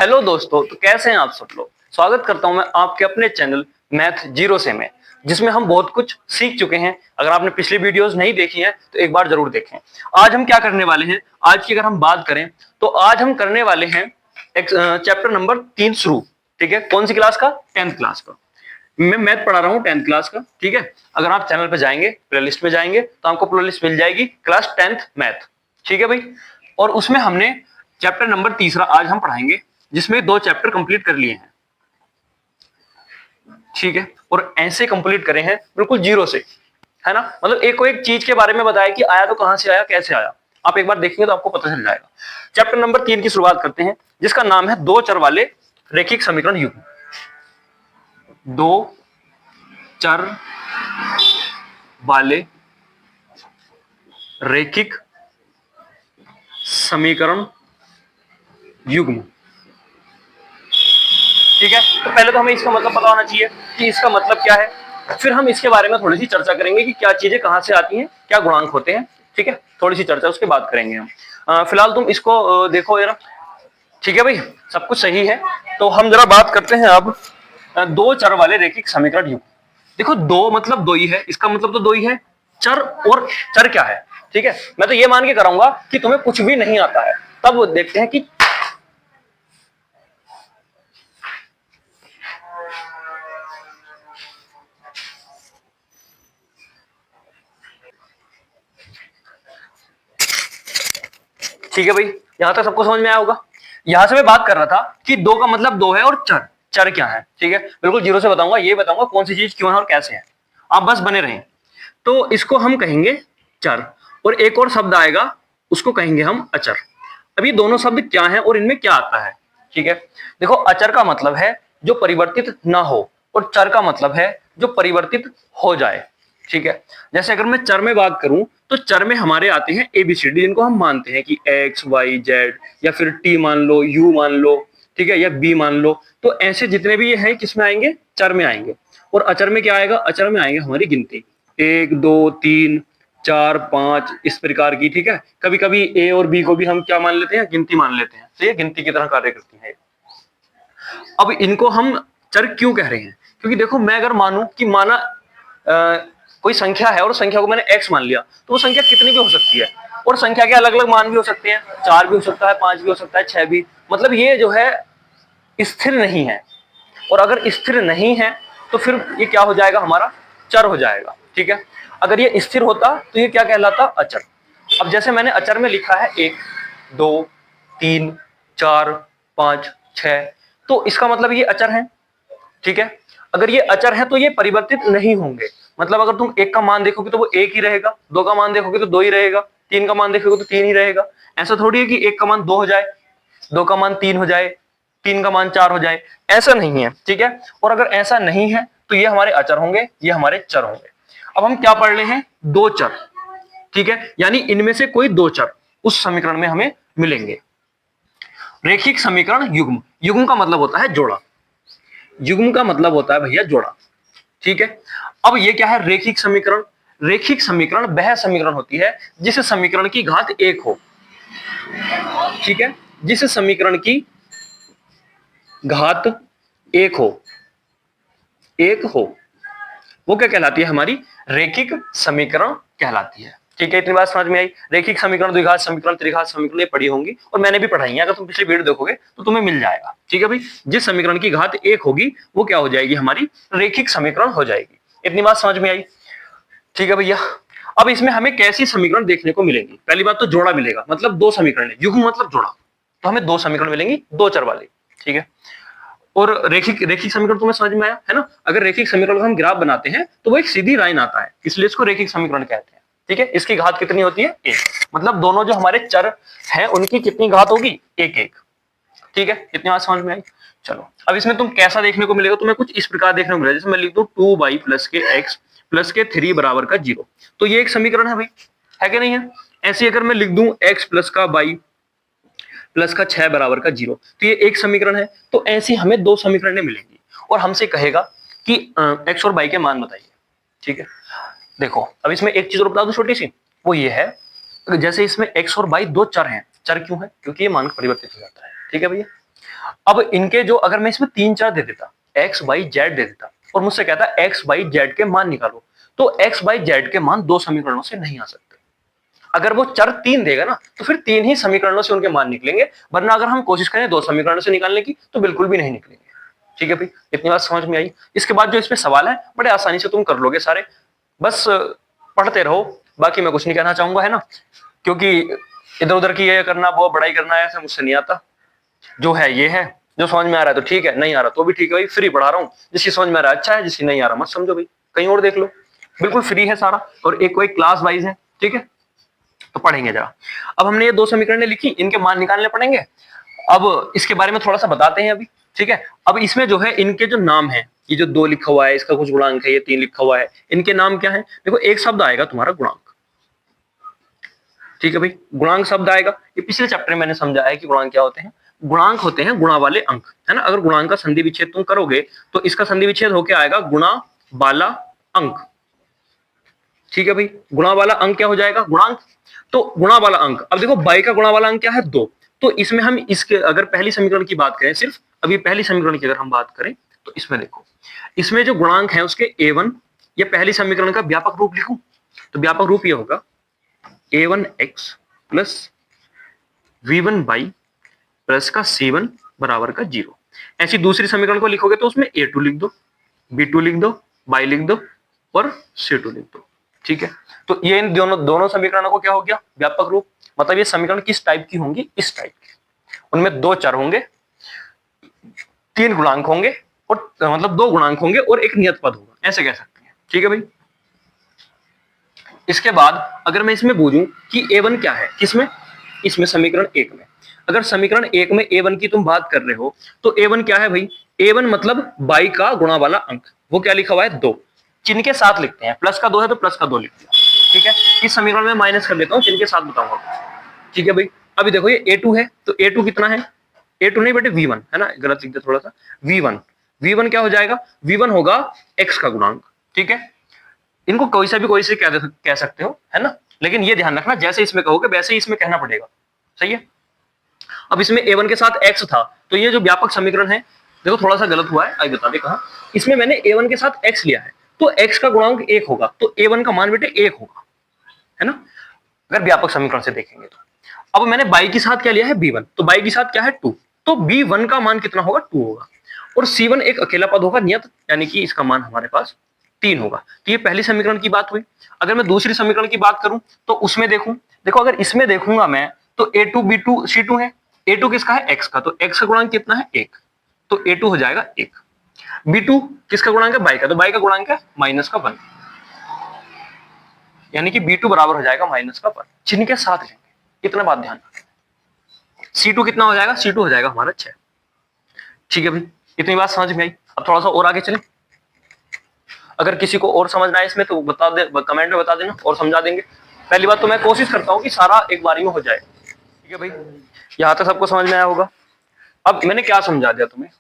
Hello दोस्तों, तो कैसे हैं आप सब लोग। स्वागत करता हूं मैं आपके अपने चैनल मैथ जीरो से में, जिसमें हम बहुत कुछ सीख चुके हैं। अगर आपने पिछली वीडियोस नहीं देखी हैं तो एक बार जरूर देखें। आज हम क्या करने वाले हैं, आज की अगर हम बात करें तो आज हम करने वाले हैं चैप्टर नंबर 3 शुरू। ठीक है, कौन सी क्लास का? 10th क्लास का। मैं मैथ पढ़ा रहा हूँ 10th क्लास का। ठीक है, अगर आप चैनल पे जाएंगे, प्लेलिस्ट में जाएंगे तो आपको प्लेलिस्ट मिल जाएगी क्लास 10th मैथ। ठीक है भाई, और उसमें हमने चैप्टर नंबर तीसरा आज हम पढ़ाएंगे, जिसमें 2 चैप्टर कंप्लीट कर लिए हैं। ठीक है, और ऐसे कंप्लीट करे हैं बिल्कुल जीरो से, है ना। मतलब एक को एक चीज के बारे में बताया कि आया तो कहां से आया, कैसे आया। आप एक बार देखेंगे तो आपको पता चल जाएगा। चैप्टर नंबर 3 की शुरुआत करते हैं, जिसका नाम है दो चर वाले रैखिक समीकरण युग्म। दो चर वाले रैखिक समीकरण युग्म। ठीक है, तो पहले तो हमें इसका मतलब पता होना चाहिए कि इसका मतलब क्या है, फिर हम इसके बारे में थोड़ी सी चर्चा करेंगे कि क्या चीजें कहां से आती हैं, क्या गुणांक होते हैं। ठीक है, थोड़ी सी चर्चा उसके बाद करेंगे हम। फिलहाल तुम इसको देखो जरा। ठीक है भाई, सब कुछ सही है। तो हम जरा बात करते हैं अब दो चर वाले रैखिक समीकरण युग्म। देखो, दो मतलब दो ही है, इसका मतलब तो दो ही है। चर और चर क्या है? ठीक है, मैं तो ये मान के कराऊंगा कि तुम्हें कुछ भी नहीं आता है, तब देखते हैं कि ठीक है भाई, यहां तक सबको समझ में आया होगा। यहां से मैं बात कर रहा था कि दो का मतलब दो है, और चर चर क्या है। ठीक है, बिल्कुल जीरो से बताऊंगा, ये बताऊंगा कौन सी चीज क्यों है और कैसे है। आप बस बने रहें। तो इसको हम कहेंगे चर, और एक और शब्द आएगा, उसको कहेंगे हम अचर। अब ये दोनों शब्द क्या हैं और इनमें क्या आता है। ठीक है, देखो, अचर का मतलब है जो परिवर्तित ना हो, और चर का मतलब है जो परिवर्तित हो जाए। ठीक है, जैसे अगर मैं चर में बात करूं तो चर में हमारे आते हैं एबीसीडी, जिनको हम मानते हैं कि एक्स वाई जेड, या फिर टी मान लो, यू मान लो, ठीक है, या बी मान लो। तो ऐसे जितने भी ये हैं किसमें आएंगे? चर में आएंगे। और अचर में क्या आएगा? अचर में आएंगे हमारी गिनती, 1 2 3 4 5 इस प्रकार की। ठीक है, कभी कभी ए और बी को भी हम क्या मान लेते हैं? गिनती मान लेते हैं। तो ये गिनती की तरह कार्य करती है। अब इनको हम चर क्यों कह रहे हैं? क्योंकि देखो, मैं अगर मानूं कि माना कोई संख्या है और संख्या को मैंने x मान लिया, तो वो संख्या कितनी भी हो सकती है, और संख्या के अलग अलग मान भी हो सकते हैं। 4 भी हो सकता है, 5 भी हो सकता है, 6 भी। मतलब ये जो है स्थिर नहीं है, और अगर स्थिर नहीं है तो फिर ये क्या हो जाएगा? हमारा चर हो जाएगा। ठीक है, अगर ये स्थिर होता तो ये क्या कहलाता? अचर। अब जैसे मैंने अचर में लिखा है 1 2 3 4 5 6, तो इसका मतलब ये अचर है। ठीक है, अगर ये अचर है तो ये परिवर्तित नहीं होंगे। मतलब अगर तुम एक का मान देखोगे तो वो एक ही रहेगा, दो का मान देखोगे तो दो ही रहेगा, तीन का मान देखोगे तो तीन ही रहेगा। ऐसा थोड़ी है कि एक का मान दो हो जाए, दो का मान तीन हो जाए, तीन का मान चार हो जाए। ऐसा नहीं है। ठीक है, और अगर ऐसा नहीं है तो ये हमारे अचर होंगे, ये हमारे चर होंगे। अब हम क्या पढ़ रहे हैं? दो चर। ठीक है, यानी इनमें से कोई दो चर उस समीकरण में हमें मिलेंगे। रैखिक समीकरण युग्म। युग्म का मतलब होता है जोड़ा। युग्म का मतलब होता है भैया जोड़ा। ठीक है, अब ये क्या है? रैखिक समीकरण। रैखिक समीकरण वह समीकरण होती है जिस समीकरण की घात एक हो। ठीक है, जिस समीकरण की घात एक हो, एक हो, वो क्या कहलाती है? हमारी रैखिक समीकरण कहलाती है। ठीक है, इतनी बात समझ में आई। रैखिक समीकरण, द्विघात समीकरण, त्रिघात समीकरण ये पढ़ी होंगी, और मैंने भी पढ़ाई है। अगर तुम पिछले वीडियो देखोगे तो तुम्हें मिल जाएगा। ठीक है भाई, जिस समीकरण की घात एक होगी वो क्या हो जाएगी? हमारी रैखिक समीकरण हो जाएगी। इतनी बात समझ में आई? ठीक है भैया, अब इसमें हमें कैसी समीकरण देखने को मिलेंगी? पहली बात तो जोड़ा मिलेगा, मतलब दो समीकरण है। युग्म मतलब जोड़ा, तो हमें दो समीकरण मिलेंगी, दो चर वाले। ठीक है, और रैखिक रैखिक समीकरण तुम्हें समझ में आया है ना। अगर रैखिक समीकरण का हम ग्राफ बनाते हैं तो वो एक सीधी लाइन आता है, इसलिए इसको रैखिक समीकरण कहते हैं। ठीक है, इसकी घात कितनी होती है? एक। मतलब दोनों जो हमारे चर हैं उनकी कितनी घात होगी? एक एक। ठीक है, इतनी बात समझ में आई? चलो, अब इसमें तुम कैसा देखने को मिलेगा? तुम्हें कुछ इस प्रकार देखने को मिलेगा, जैसे मैं लिख दूं 2y प्लस के x प्लस के 3 बराबर का 0। तो ये एक समीकरण है भाई, है कि नहीं है? ऐसे अगर मैं लिख दूं x प्लस का y प्लस का 6 बराबर का 0, तो ये एक समीकरण है। तो ऐसी हमें दो समीकरणें मिलेंगी, और हमसे कहेगा कि x और y के मान बताइए। ठीक है, देखो, अब इसमें एक चीज और बता दूं छोटी सी, वो ये है, जैसे इसमें x और y दो चर हैं। चर क्यों है? क्योंकि ये मान परिवर्तित हो जाता है। ठीक है भैया, अब इनके जो, अगर मैं इसमें 3 4 दे देता, एक्स वाई जेड दे देता और मुझसे कहता एक्स वाई जेड के मान निकालो, तो एक्स वाई जेड के मान 2 समीकरणों से नहीं आ सकते। अगर वो चर 3 देगा ना तो फिर 3 ही समीकरणों से उनके मान निकलेंगे, वरना अगर हम कोशिश करें 2 समीकरणों से निकालने की तो बिल्कुल भी नहीं निकलेंगे। ठीक है भाई, इतनी बात समझ में आई। इसके बाद जो इसमें सवाल है बड़े आसानी से तुम कर लोगे सारे, बस पढ़ते रहो, बाकी मैं कुछ नहीं कहना चाहूंगा, है ना, क्योंकि इधर उधर की ये करना, वो बड़ाई करना है, ऐसा मुझसे नहीं आता। जो है ये है, जो समझ में आ रहा है तो ठीक है, नहीं आ रहा तो भी ठीक है भाई, फ्री पढ़ा रहा हूँ। जिसकी समझ में आ रहा है अच्छा है, जिसकी नहीं आ रहा मत समझो भाई, कहीं और देख लो, बिल्कुल फ्री है सारा, और एक कोई क्लास वाइज है। ठीक है, तो पढ़ेंगे जरा। अब हमने ये 2 समीकरणें लिखी, इनके मान निकालने पड़ेंगे। अब इसके बारे में थोड़ा सा बताते हैं अभी। ठीक है, अब इसमें जो है इनके जो नाम है, ये जो 2 लिखा हुआ है इसका कुछ गुणांक है, ये 3 लिखा हुआ है, इनके नाम क्या है? देखो एक शब्द आएगा तुम्हारा गुणांक। ठीक है भाई, गुणांक शब्द आएगा, ये पिछले चैप्टर में मैंने समझाया है कि गुणांक क्या होते हैं। गुणांक होते हैं गुणा वाले अंक, है ना। अगर गुणांक का संधि विच्छेद तुम करोगे तो इसका संधि विच्छेद होके आएगा गुणा वाला अंक। ठीक है भाई, गुणा वाला अंक क्या हो जाएगा? गुणांक। तो गुणा वाला अंक, अब देखो बाई का गुणा वाला अंक क्या है? 2। तो इसमें हम इसके अगर पहली समीकरण की बात करें, सिर्फ अभी पहली समीकरण की अगर हम बात करें तो इसमें देखो, इसमें जो गुणांक है उसके a1, ये पहली समीकरण का व्यापक रूप लिखूं तो व्यापक रूप ये होगा a1x प्लस v1y प्लस का c1 बराबर का 0। ऐसी दूसरी समीकरण को लिखोगे तो उसमें a2 लिख दो, b2 लिख दो, y लिख दो और c2 लिख दो। ठीक है, तो ये इन दोनों समीकरणों को क्या हो गया? व्यापक रूप। मतलब ये समीकरण किस टाइप की होंगी? इस टाइप की। उनमें 2 चर होंगे, 3 गुणांक होंगे, और मतलब 2 गुणांक होंगे और एक नियत पद होगा, ऐसे कह सकते हैं। ठीक है भाई, इसके बाद अगर मैं इसमें बूझूं कि a1 क्या है, किसमें? इसमें समीकरण 1 में। अगर समीकरण 1 में a1 की तुम बात कर रहे हो तो a1 क्या है भाई? a1 मतलब बाई का गुणा वाला अंक, वो क्या लिखा हुआ है? 2। चिन्ह के साथ लिखते हैं, प्लस का 2 है तो प्लस का 2 लिख दिया। ठीक है, इस समीकरण में माइनस कर देता हूं, चिन्ह के साथ बताऊंगा। ठीक है भाई, अभी देखो ये a2 है तो a2 कितना है? a2 नहीं बेटे v1 है ना, गलत लिख दिया थोड़ा सा। v1 क्या हो जाएगा? v1 होगा x का गुणांक। ठीक है, इनको कोई सा भी कोई से कह सकते हो, है ना, लेकिन ये ध्यान रखना जैसे इसमें कहोगे वैसे ही इसमें कहना पड़ेगा। सही है। अब इसमें a1 के साथ x था, तो ये जो व्यापक समीकरण है, देखो थोड़ा सा गलत हुआ है, आई बता दे कहा। इसमें मैंने a1 के साथ x लिया है तो x का गुणांक 1 होगा, तो a1 का मान बेटे 1 होगा, है ना, अगर व्यापक समीकरण से देखेंगे तो। अब मैंने बाई के साथ क्या लिया है? b1, तो बाई के साथ क्या है? 2, तो b1 का मान कितना होगा? 2 होगा, और c1 एक अकेला पद होगा नियत, यानी कि इसका मान हमारे पास 3 होगा। तो ये पहली समीकरण की बात हुई। अगर मैं दूसरी समीकरण की बात करूं तो उसमें देखो अगर इसमें देखूंगा मैं तो a2 b2 c2 है। a2 किसका है? x का, तो x का गुणांक कितना है? 1, तो a2 हो जाएगा 1। b2 किसका गुणांक है? बाई का, तो बाई का गुणांक है माइनस का 1, यानी कि b2 बराबर हो जाएगा माइनस का 1। चिन्ह के साथ लेंगे, इतना बात ध्यान रखें। c2 कितना हो जाएगा? c2 हो जाएगा हमारा 6। ठीक है भाई, इतनी बात समझ में आई। अब थोड़ा सा और आगे चलें। अगर किसी को और समझना है इसमें तो बता दे, कमेंट में बता देना और समझा देंगे। पहली बात तो मैं कोशिश करता हूँ कि सारा एक बारी में हो जाए। ठीक है भाई, यहाँ तक सबको समझ में आया होगा। अब मैंने क्या समझा दिया तुम्हें?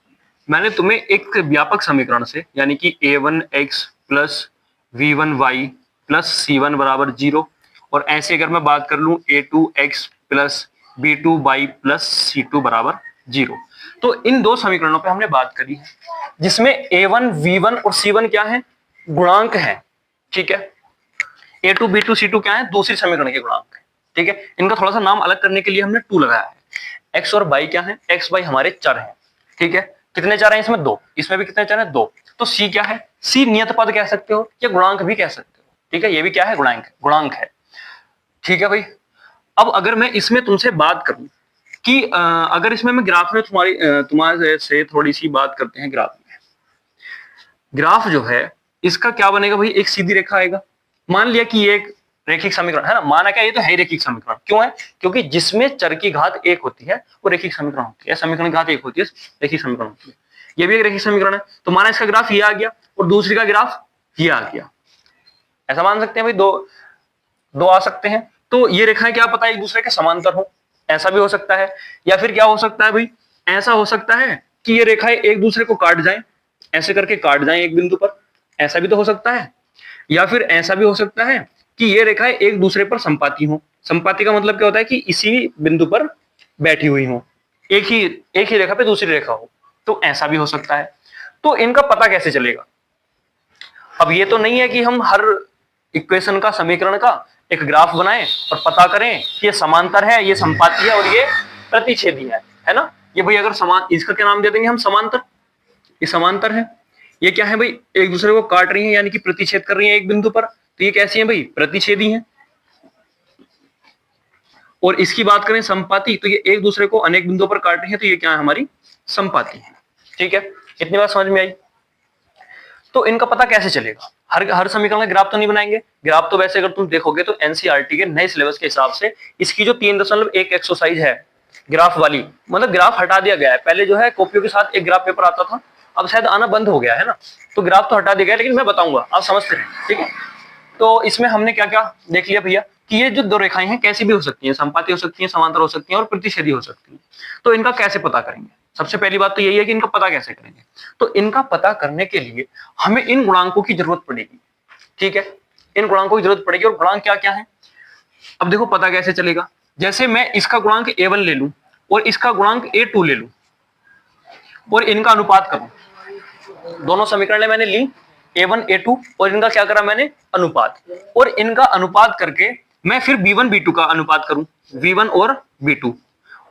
मैंने तुम्हें एक व्यापक समीकरण से, यानी कि a1x plus v1y plus c1 बराबर 0, और ऐसे अगर मैं बात कर लूं a2x plus b2y plus c2 बराबर 0, तो इन 2 समीकरणों पे हमने बात करी है, जिसमें a1 v1 और c1 क्या है? गुणांक है। ठीक है, a2 b2 c2 क्या है? दूसरी समीकरण के गुणांक है। ठीक है, इनका थोड़ा सा नाम अलग करने के लिए हमने 2 लगाया है। x और y क्या है? x y हमारे चर हैं। ठीक है, कितने चर हैं इसमें? 2। इसमें भी कितने चर हैं? 2। तो c क्या है? c नियत पद कह सकते हो या गुणांक भी कह सकते हो। ठीक है, ये भी क्या है? गुणांक है। ठीक है भाई, अब अगर मैं इसमें तुमसे बात करूं कि अगर इसमें मैं ग्राफ में तुम्हारे से थोड़ी सी बात करते हैं। ग्राफ जो है इसका क्या बनेगा भाई? एक सीधी रेखा आएगा। मान लिया कि ये एक रेखिक समीकरण है ना, माना क्या, ये तो है रेखिक समीकरण। क्यों है? क्योंकि जिसमें चर की घात 1 होती है वो रेखिक समीकरण होती है, समीकरण की घात 1 होती है, रेखिक समीकरण होती है। ये भी एक रेखिक समीकरण है, तो माना इसका ग्राफ ये आ गया और दूसरी का ग्राफ ये आ गया। ऐसा मान सकते हैं भाई, दो आ सकते हैं, तो ये रेखाएं क्या पता एक दूसरे के समांतर हो, ऐसा भी हो सकता है। या फिर क्या हो सकता है भाई? ऐसा हो सकता है कि ये रेखाएं एक दूसरे को काट जाएं, ऐसे करके काट जाएं एक बिंदु पर, ऐसा भी तो हो सकता है। या फिर ऐसा भी हो सकता है कि ये रेखाएं एक दूसरे पर संपाती हो। संपाती का मतलब क्या होता है? कि इसी बिंदु पर बैठी हुई हो। एक ही रेखा पे दूसरी रेखा हो, तो ऐसा भी हो सकता है। तो इनका पता कैसे चलेगा? अब ये तो नहीं है कि हम हर इक्वेशन का, समीकरण का एक ग्राफ बनाएं और पता करें कि ये समांतर है, ये संपाती है और ये प्रतिच्छेदी है ना। ये भाई अगर समान, इसका क्या नाम दे देंगे हम? समांतर। ये समांतर है। ये क्या है भाई? एक दूसरे को काट रही है, यानी कि प्रतिच्छेद कर रही है एक बिंदु पर, तो ये कैसी है भाई? प्रतिच्छेदी है। और इसकी बात करें संपाती, तो ये एक दूसरे को अनेक बिंदुओं पर काट रही है, तो ये क्या है? हमारी संपाती है। ठीक है, इतनी बात समझ में आई? तो इनका पता कैसे चलेगा? हर समीकरण का ग्राफ तो नहीं बनाएंगे। ग्राफ तो वैसे अगर तुम देखोगे तो एनसीईआरटी के नए सिलेबस के हिसाब से इसकी जो 3.1 एक्सरसाइज है ग्राफ वाली, मतलब ग्राफ हटा दिया गया है। पहले जो है कॉपियों के साथ एक ग्राफ पेपर आता था, अब शायद आना बंद हो गया है ना, तो ग्राफ तो हटा दिया गया है, लेकिन मैं बताऊंगा, आप समझते रहे। ठीक है, तो इसमें हमने क्या क्या देख लिया भैया कि ये जो दो रेखाएं हैं कैसी भी हो सकती हैं, संपाती हो सकती हैं, समांतर हो सकती हैं और प्रतिच्छेदी हो सकती हैं। तो इनका कैसे पता करेंगे? सबसे पहली बात तो यही है कि इनका पता कैसे करेंगे। तो इनका पता करने के लिए हमें इन गुणांकों की जरूरत पड़ेगी। ठीक है, इन गुणांकों की जरूरत पड़ेगी। और गुणांक क्या क्या है? अब देखो पता कैसे चलेगा। जैसे मैं इसका गुणांक a1 ले लूं और इसका गुणांक a2 ले लूं और इनका अनुपात करूं, दोनों समीकरण मैंने ली, a1 a2, और इनका क्या करा मैंने? अनुपात। और इनका अनुपात करके मैं फिर b1 b2 का अनुपात करूं, v1 और v2,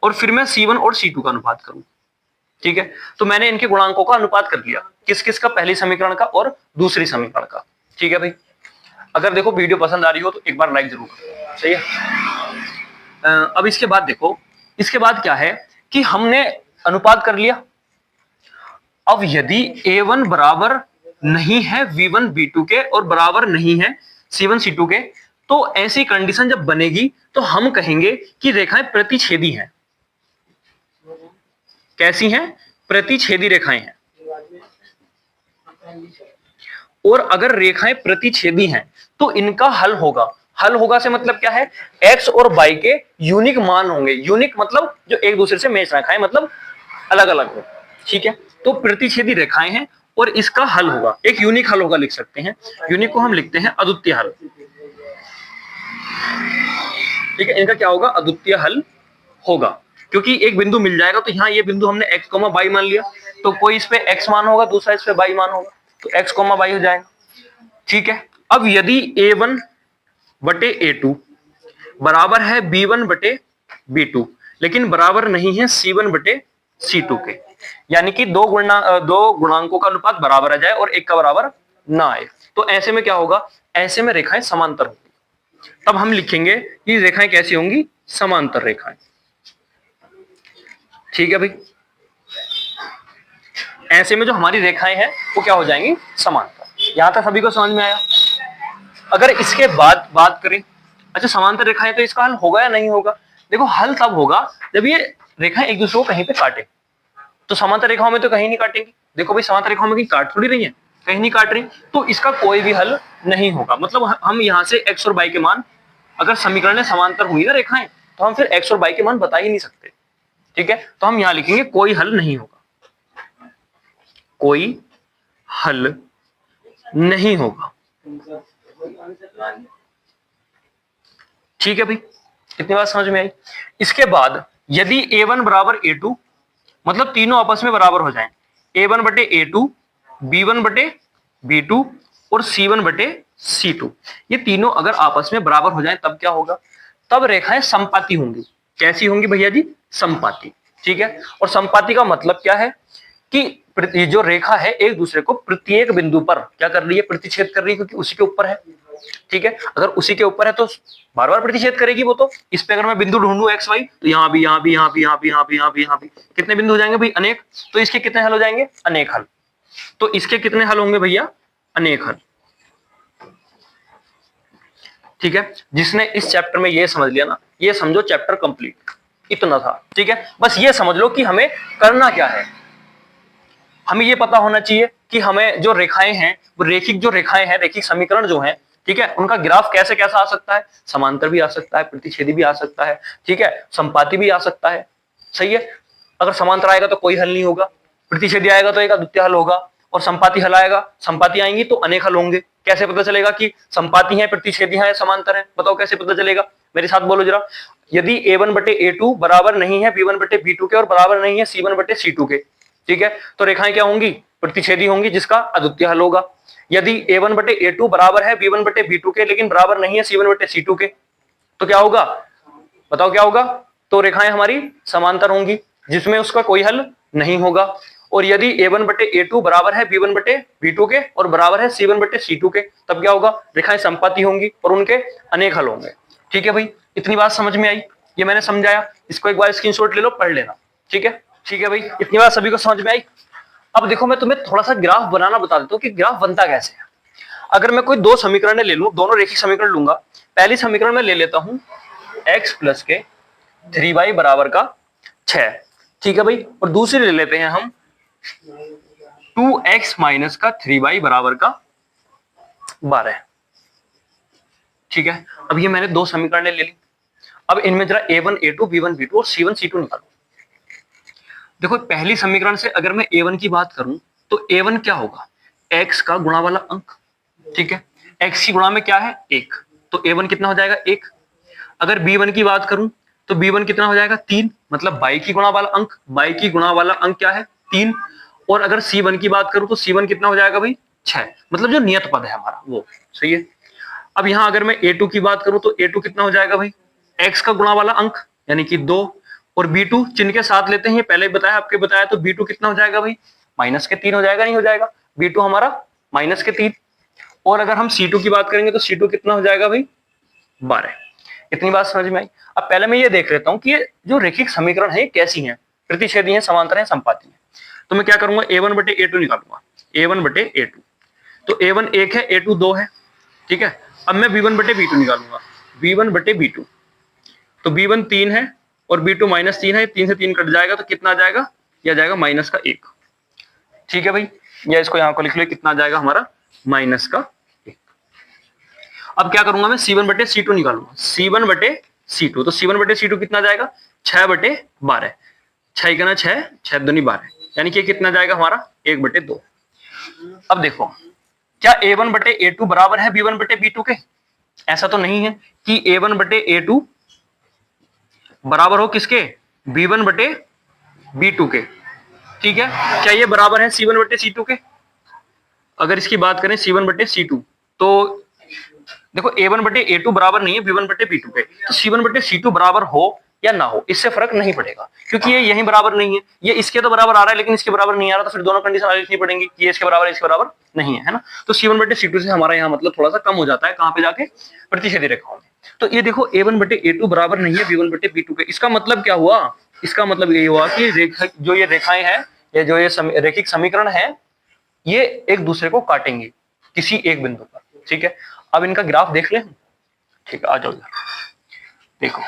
और फिर मैं c1 और c2 का अनुपात करूं। ठीक है, तो मैंने इनके गुणांकों का अनुपात कर लिया, किस किस का? पहली समीकरण का और दूसरी समीकरण का। ठीक है भाई, अगर देखो वीडियो पसंद आ रही हो तो एक बार लाइक जरूर करो। सही है। अब इसके बाद देखो, इसके बाद क्या है कि हमने अनुपात कर लिया। अब यदि a1 बराबर नहीं है v1 v2 के और बराबर नहीं है c1 c2 के, तो ऐसी कंडीशन जब बनेगी तो हम कहेंगे कि रेखाएं प्रतिच्छेदी हैं। कैसी हैं? प्रतिच्छेदी रेखाएं हैं। और अगर रेखाएं प्रतिच्छेदी हैं तो इनका हल होगा। हल होगा से मतलब क्या है? x और y के यूनिक मान होंगे। यूनिक मतलब जो एक दूसरे से मैच रेखाएं, मतलब अलग अलग हो। ठीक है, तो प्रतिच्छेदी रेखाएं हैं और इसका हल होगा, एक यूनिक हल होगा, लिख सकते हैं। यूनिक को हम लिखते हैं अद्वितीय हल। ठीक है, इनका क्या होगा? अद्वितीय हल होगा, क्योंकि एक बिंदु मिल जाएगा। तो यहाँ ये बिंदु हमने x, y मान लिया, तो कोई इस पे x मान होगा, दूसरा इस पे y मान होगा, तो x, y हो जाएगा। ठीक है, अब यदि a1 बटे a2 बराबर है b1 बटे b2, लेकिन बराबर नहीं है c1 बटे c2 के, यानी कि दो गुणांकों का अनुपात बराबर आ जाए और एक का बराबर ना आए, तो ऐसे में क्या होगा? ऐसे में रेखाएं समांतर होंगी। तब हम लिखेंगे कि रेखाएं कैसी होंगी? समांतर रेखाएं। ठीक है भाई, ऐसे में जो हमारी रेखाएं हैं वो क्या हो जाएंगी? समांतर। यहां तक सभी को समझ में आया? अगर इसके बाद बात करें, अच्छा समांतर रेखाएं, तो इसका हल होगा या नहीं होगा? देखो हल तब होगा जब ये रेखाएं एक दूसरे को कहीं पे काटे। तो समांतर रेखाओं में तो कहीं नहीं काटेंगी। देखो भाई, समांतर रेखाओं में कहीं काट थोड़ी रही है, कहीं नहीं काट रही, तो इसका कोई भी हल नहीं होगा। मतलब हम यहाँ से x और y के मान, अगर समीकरण में समांतर हुई ना रेखाएं, तो हम फिर x और y के मान बता ही नहीं सकते। ठीक है, तो हम यहां लिखेंगे कोई हल नहीं होगा, कोई हल नहीं होगा। ठीक है भाई, इतनी बात समझ में आई? इसके बाद यदि a1 बराबर a2, मतलब तीनों आपस में बराबर हो जाएं, a1 बटे a2, b1 बटे b2 और c1 बटे c2, ये तीनों अगर आपस में बराबर हो जाएं तब क्या होगा? तब रेखाएं संपाती होंगी। कैसी होंगी भैया जी? संपाती। ठीक है, और संपाती का मतलब क्या है कि जो रेखा है एक दूसरे को प्रत्येक बिंदु पर क्या कर रही है? प्रतिच्छेद कर रही है, क्योंकि उसी के ऊपर है। ठीक है, अगर उसी के ऊपर है तो बार बार प्रतिच्छेद करेगी वो। तो इस पे अगर मैं बिंदु ढूंढूं x y, तो यहाँ भी, यहाँ भी, यहाँ भी, यहाँ भी, यहाँ भी, यहाँ भी, यहाँ भी, कितने बिंदु हो जाएंगे भाई? अनेक। तो इसके कितने हल हो जाएंगे? अनेक हल। तो इसके कितने हल होंगे भैया? अनेक हल। ठीक है, जिसने इस चैप्टर में ये समझ लिया ना, ये समझो चैप्टर कंप्लीट। इतना था। ठीक है, बस ये समझ लो कि हमें करना क्या है। हमें ये पता होना चाहिए कि हमें जो रेखाएं हैं, वो रेखिक जो रेखाएं हैं, रेखिक समीकरण जो हैं, ठीक है, उनका ग्राफ कैसे कैसा आ सकता है? समांतर भी आ सकता है, प्रतिच्छेदी भी आ सकता है, ठीक है, संपाती भी आ सकता है। सही है, अगर समांतर आएगा तो कोई हल नहीं होगा, प्रतिच्छेदी आएगा तो एक अद्वितीय हल होगा, और संपाती हल आएगा, संपाती आएंगी तो अनेक हल होंगे। कैसे पता चलेगा कि संपाती है, प्रतिच्छेदी है, समांतर है? बताओ कैसे पता चलेगा? मेरे साथ बोलो जरा। यदि a1 बटे a2 बराबर नहीं है b1 बटे b2 के और बराबर नहीं है c1 बटे c2 के, ठीक है, तो रेखाएं क्या होंगी, प्रतिच्छेदी होंगी, जिसका अद्वितीय हल होगा। यदि a1 बटे a2 बराबर है b1 बटे b2 के लेकिन बराबर नहीं है c1 बटे c2 के, तो क्या होगा, बताओ क्या होगा, तो रेखाएं हमारी समांतर होंगी जिसमें उसका कोई हल नहीं होगा। और यदि a1 बटे a2 बराबर है b1 बटे b2 के और बराबर है c1 बटे c2 के, तब क्या होगा, रेखाएं समपाती होंगी और उनके अनेक हल होंगे। ठीक है भाई, इतनी बात समझ में आई, ये मैंने समझाया, इसको एक बार स्क्रीनशॉट ले लो, पढ़ लेना। ठीक है, ठीक है भाई, इतनी बात सभी को समझ में आई। अब देखो मैं तुम्हें थोड़ा सा ग्राफ बनाना बता देता हूँ कि ग्राफ बनता कैसे है। अगर मैं कोई दो समीकरण ले लूं, दोनों रेखिक समीकरण लूंगा, पहली समीकरण में ले लेता हूं x प्लस के 3y बराबर का 6, ठीक है भाई, और दूसरी ले लेते हैं हम 2x माइनस का 3y बराबर का 12। ठीक है, अब ये मैंने दो समीकरण ले ली। अब इनमें जरा a1 a2 b1 b2 और c1 c2 निकालो। देखो पहली समीकरण से अगर मैं a1 की बात करूं तो a1 क्या होगा, x का गुणा वाला अंक, ठीक है, x की गुणा में क्या है 1, तो a1 कितना हो जाएगा 1। अगर b1 की बात करूं तो b1 कितना हो जाएगा 3, मतलब y की गुणा वाला अंक, y की गुणा वाला अंक क्या है 3। और अगर c1 की बात करूं तो c1 कितना हो जाएगा भाई 6, मतलब जो नियत पद है हमारा वो, सही है। अब यहां अगर मैं a2 की बात करूं तो a2 कितना हो जाएगा भाई, x का गुणा वाला अंक यानी कि 2, और b2 चिन्ह के साथ लेते हैं, पहले बताया आपके बताया, तो b2 कितना हो जाएगा भाई माइनस के 3 हो जाएगा, नहीं हो जाएगा, b2 हमारा माइनस के 3। और अगर हम c2 की बात करेंगे तो c2 कितना हो जाएगा भाई 12। इतनी बात समझ में आई। अब पहले मैं ये देख लेता हूं कि ये जो रेखिक समीकरण है कैसी हैं, प्रतिच्छेदी हैं, समांतर हैं, संपाती हैं। तो मैं क्या करूंगा, a1 बटे a2 निकालूंगा, a1 बटे a2, तो a1 1 है, a2 2 है, ठीक है। अब मैं b1 बटे b2 निकालूंगा, b1 बटे b2, तो b1 3 है और b2 माइनस 3 है, 3 से 3 कट जाएगा तो कितना आ जाएगा, यह जाएगा माइनस का 1। ठीक है भाई, या इसको यहां को लिख लो, कितना आ जाएगा हमारा माइनस का 1। अब क्या करूंगा मैं, c1 बटे c2 निकालूंगा, c1 बटे c2, तो c1 बटे c2 कितना जाएगा 6 बटे 12, 6 का ना 6, 6 दूनी 12, यानी कि कितना जाएगा हमारा 1 बटे 2। अब देखो क्या a1 बटे a2 बराबर है b1 बटे b2 के, ऐसा तो नहीं है कि a1 बटे a2 बराबर हो किसके, b1 बटे b2 के, ठीक है। क्या ये बराबर है c1 बटे c2 के, अगर इसकी बात करें c1 बटे c2, तो देखो a1 बटे a2 बराबर नहीं है b1 बटे b2 के, तो c1 बटे c2 बराबर हो या ना हो इससे फर्क नहीं पड़ेगा, क्योंकि ये यही बराबर नहीं है, ये इसके तो बराबर आ रहा है लेकिन इसके बराबर नहीं आ रहा, तो फिर दोनों कंडीशन आगे लिखनी पड़ेंगी कि ये इसके बराबर है, इसके बराबर नहीं है, है ना। तो c1 बटे c2 से हमारा यहाँ मतलब थोड़ा सा कम हो जाता है, कहाँ पे जाके, प्रतिच्छेदी रेखाओं में। तो ये देखो a1 बटे a2 बराबर नहीं है b1 बटे b2 के, इसका मतलब क्या हुआ, इसका मतलब ये हुआ कि जो ये रेखाएं हैं, या जो ये रेखिक समीकरण है, ये एक दूसरे को काटेंगे किसी एक बिंदु पर, ठीक है। अब इनका ग्राफ देख लें, ठीक है, आ जाओ देखो।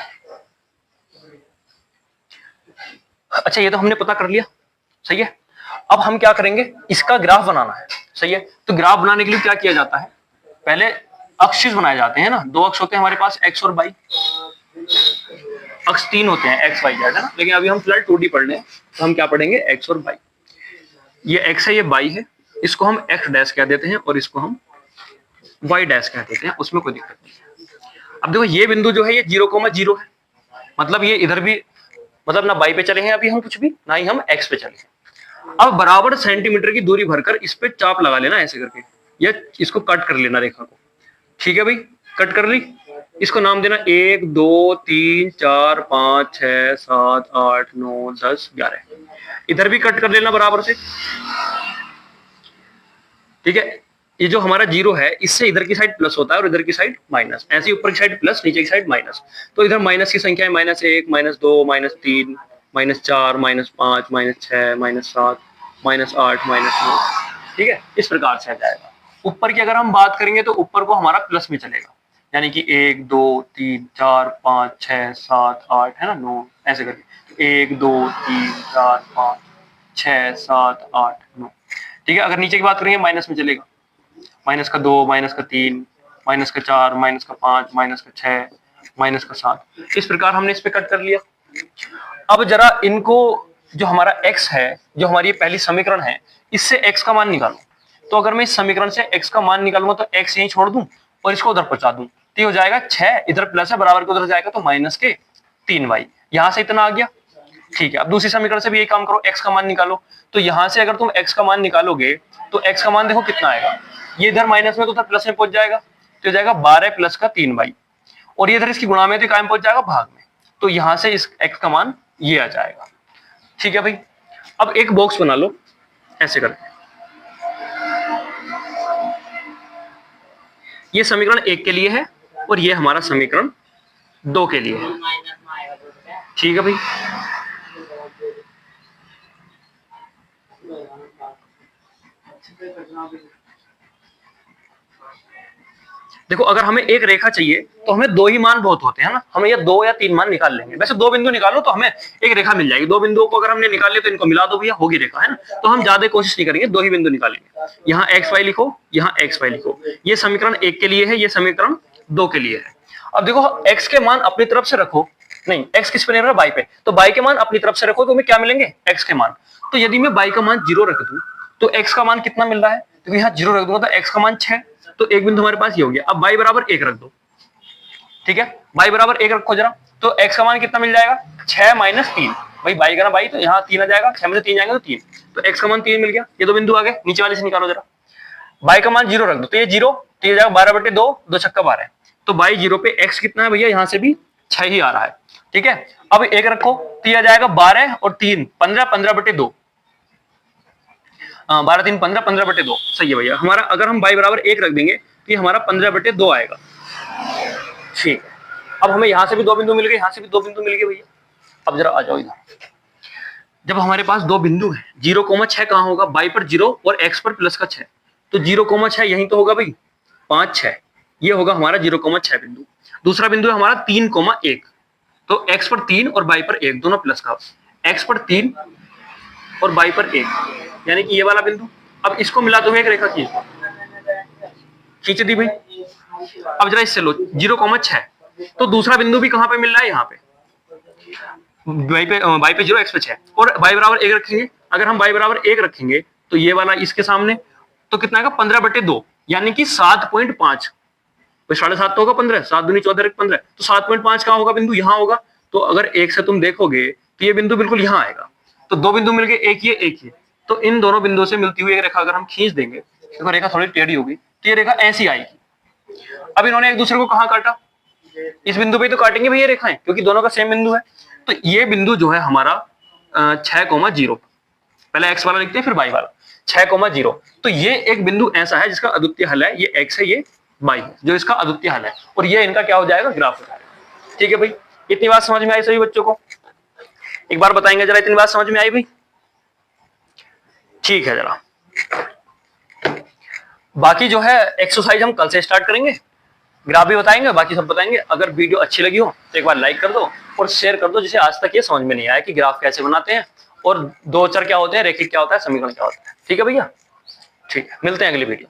अच्छा ये तो हमने पता कर लिया, सही है। अब हम क्या करेंगे, इसका ग्राफ बनाना है, सही है। तो ग्राफ बनाने के लिए क्या किया जाता है, पहले अक्ष बनाए जाते हैं ना, दो अक्ष होते हैं हमारे पास, x और y, अक्ष 3 होते हैं x y z, है ना, लेकिन अभी हम फिलहाल 2D पढ़ रहे हैं, तो हम क्या पढ़ेंगे x और y। ये x है, ये y है, इसको हम x डैश कह देते हैं और इसको हम y डैश कह देते हैं, उसमें कोई दिक्कत नहीं है। अब देखो ये बिंदु जो है ये 0,0 है, मतलब ये इधर भी, मतलब ना y पे चले हैं अभी हम कुछ भी, ना ही हम x पे चले हैं। अब बराबर सेंटीमीटर की दूरी भरकर इस पे चाप लगा लेना ऐसे करके, या इसको कट कर लेना रेखा को, ठीक है भाई, कट कर ली। इसको नाम देना 1 2 3 4 5 6 7 8 9 10 11, इधर भी कट कर लेना बराबर से, ठीक है। ये जो हमारा 0 है, इससे इधर की साइड प्लस होता है और इधर की साइड माइनस, ऐसे ऊपर की साइड प्लस, नीचे की साइड माइनस, तो इधर माइनस की संख्या है -1 -2 -3 -4 -5 -6 -7 -8 -9, ठीक है, इस प्रकार से आ जाएगा। ऊपर की अगर हम बात करेंगे तो ऊपर को हमारा प्लस में चलेगा, यानी कि 1 2 3 4 5 6 7 8, है ना, 9, ऐसे करके 1 2 3 4 5 6 7 8 9, ठीक है। अगर नीचे की बात करेंगे माइनस में चलेगा, -2 -3 -4 -5 -6 -7, इस प्रकार हमने इस पे कट कर लिया। अब जरा इनको, जो हमारा x है, जो हमारी पहली समीकरण है, इससे x का मान निकालो। तो अगर मैं इस समीकरण से x का मान निकालूंगा तो x यहीं छोड़ दूं और इसको उधर पहुंचा दूं, तो हो जाएगा 6, इधर प्लस है, बराबर के उधर जाएगा तो माइनस के 3y, यहां से इतना आ गया। ठीक है, अब दूसरी समीकरण से भी यही काम करो, x का मान निकालो। तो यहां से अगर तुम x का मान निकालोगे तो x का मान देखो कितना आएगा, ये इधर माइनस में तो उधर प्लस में पहुंच जाएगा, तो हो जाएगा 12 प्लस का 3y, और ये इधर इसकी गुणा में तो कायम पहुंच जाएगा भाग में, तो यहां से इस x का मान ये आ जाएगा। ठीक है भाई, अब एक बॉक्स बना लो ऐसे करके, ये समीकरण 1 के लिए है और ये हमारा समीकरण 2 के लिए है। ठीक है भाई, देखो अगर हमें एक रेखा चाहिए तो हमें दो ही मान बहुत होते हैं ना, हमें ये 2 या 3 मान निकाल लेंगे। वैसे 2 बिंदु निकालो तो हमें एक रेखा मिल जाएगी, 2 बिंदुओं को अगर हमने निकाल लिया तो इनको मिला दो भैया, होगी रेखा, है ना। तो हम ज्यादा कोशिश नहीं करेंगे, 2 ही बिंदु निकालेंगे। यहाँ एक्स वाई लिखो, यहाँ एक्स वाई लिखो, ये समीकरण 1 के लिए है, ये समीकरण 2 के लिए है। अब देखो एक्स के मान अपनी तरफ से रखो, नहीं एक्स किस पे निर्भर है, बाई पे, तो बाई के मान अपनी तरफ से रखो तो हमें क्या मिलेंगे, एक्स के मान। तो यदि मैं बाई का मान 0 रख दूं तो एक्स का मान कितना मिल रहा है, तो यहाँ 0 रख दूंगा तो एक्स का मान 6, तो एक बिंदु हमारे पास ये हो गया। अब बाई बराबर 1 रख दो, ठीक है, बाई बराबर 1 रखो जरा, तो एक्स का मान कितना मिल जाएगा, 6 माइनस 3, भाई बाई का ना बाई, तो यहाँ 3 आ जाएगा, 6 में से 3 जाएंगे तो 3, तो एक्स का मान 3 मिल गया। ये 2 बिंदु आ गए, नीचे वाले से निकालो जरा, बाई का मान 0 रख दो, तो ये 0, तो ये जाएगा 12/2, 2 छक्का 12, तो बाई 0 पे एक्स कितना है भैया, यहाँ से भी 6 ही आ रहा है। ठीक है, अब 1 रखो तो ये आ जाएगा 12 और 3 15, 15/2, 12 3 15, 15/2, सही है भैया हमारा। अगर हम बाई बराबर 1 रख देंगे तो ये हमारा 15/2 आएगा। ठीक है, अब हमें यहां से भी 2 बिंदु मिल गए, यहां से भी 2 बिंदु मिल गए भैया। अब जरा आ जाओ इधर, जब हमारे पास 2 बिंदु है, 0,6 कहां होगा, बाई पर 0 और एक्स पर प्लस का 6, तो 0,6 यहीं तो होगा भाई, 5 6, ये होगा हमारा 0,6 बिंदु। दूसरा बिंदु है हमारा 3,1, तो एक्स पर 3 और बाई पर 1 दोनों प्लस का, एक्स पर 3 और बाई पर 1, यानी कि ये वाला बिंदु। अब इसको मिला दो, एक रेखा खींच दी भाई। अब जरा इससे लो 0,6, तो दूसरा बिंदु भी कहां पे मिल रहा है, यहाँ पे बाई पे 0 एक्स पे 6, और बाई बराबर 1 रखेंगे। अगर हम बाई बराबर 1 रखेंगे तो ये वाला इसके सामने, तो कितना आएगा 15/2, यानी कि 7.5, 7.5 तो होगा 15, 7 दूनी 14 15, तो 7.5 कहां होगा बिंदु, यहाँ होगा। तो अगर 1 से तुम देखोगे तो ये बिंदु बिल्कुल यहाँ आएगा। तो 2 बिंदु मिल गए, एक ये एक ये, तो इन दोनों बिंदुओं से मिलती हुई एक रेखा अगर हम खींच देंगे, देखो रेखा थोड़ी टेढ़ी होगी, तो ये रेखा ऐसी आएगी। अब इन्होंने एक दूसरे को कहां काटा, इस बिंदु पे तो काटेंगे भैया रेखाएं, क्योंकि दोनों का सेम बिंदु है। तो ये बिंदु जो है हमारा 6,0, पहले एक्स वाला लिखते हैं फिर बाई वाला, 6,0, तो ये एक बिंदु ऐसा है जिसका अद्वितीय हल है, ये एक्स है ये बाई है, जो इसका अद्वितीय हल है, और ये इनका क्या हो जाएगा, ग्राफ हो जाएगा। ठीक है भाई, इतनी बात समझ में आई सभी बच्चों को, एक बार बताएंगे जरा, इतनी बात समझ में आई भाई। ठीक है, जरा बाकी जो है एक्सरसाइज हम कल से स्टार्ट करेंगे, ग्राफ भी बताएंगे, बाकी सब बताएंगे। अगर वीडियो अच्छी लगी हो तो एक बार लाइक कर दो और शेयर कर दो, जिसे आज तक ये समझ में नहीं आया कि ग्राफ कैसे बनाते हैं और 2 चर क्या होते हैं, रेखिक क्या होता है, समीकरण क्या होता है। ठीक है भैया, ठीक है, मिलते हैं अगली वीडियो।